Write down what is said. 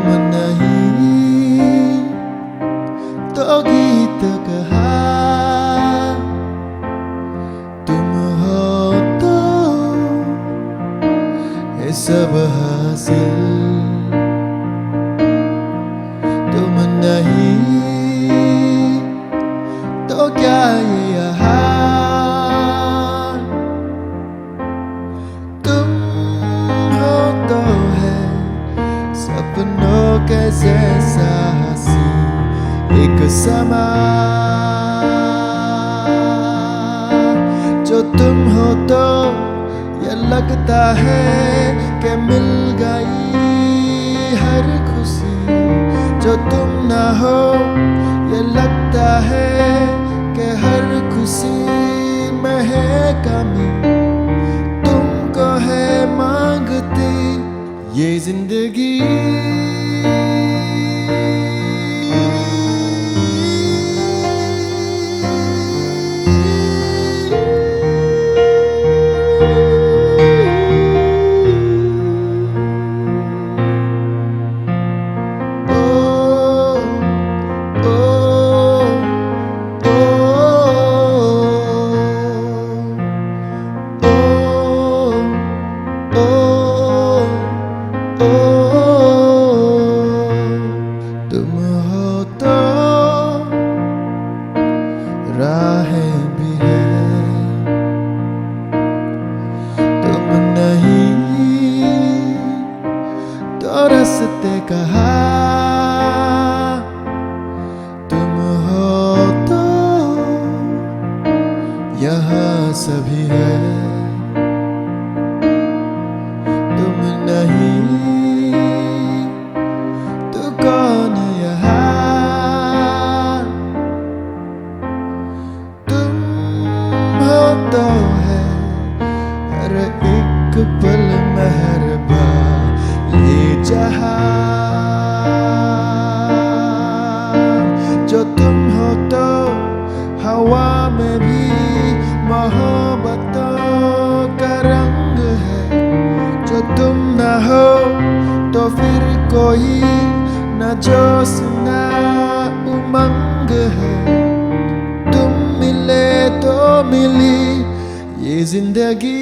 तुम नहीं तो गीत कहा, तुम हो तो ये सब हासिल। तुम नहीं तो क्या ये यहाँ, तुम हो तो है सपनों के जैसा हंसी एक समा। जो तुम हो तो ये लगता है कि मिल गई हर खुशी, जो तुम ना हो ये लगता है कि हर खुशी में है कमी। तुमको है मांगती ये जिंदगी। तुम हो तो राहें भी है, तुम नहीं तो रास्ते कहा। तुम हो तो यहाँ सभी है, तुम नहीं तो कौन यहाँ। तुम हो तो है हर एक पल मेहरबान ये जहां। जो तुम हो तो हवा में भी मोहब्बतों का रंग है, जो तुम ना हो तो फिर कोई न जोश न उमंग है। तुम मिले तो मिली ये जिंदगी।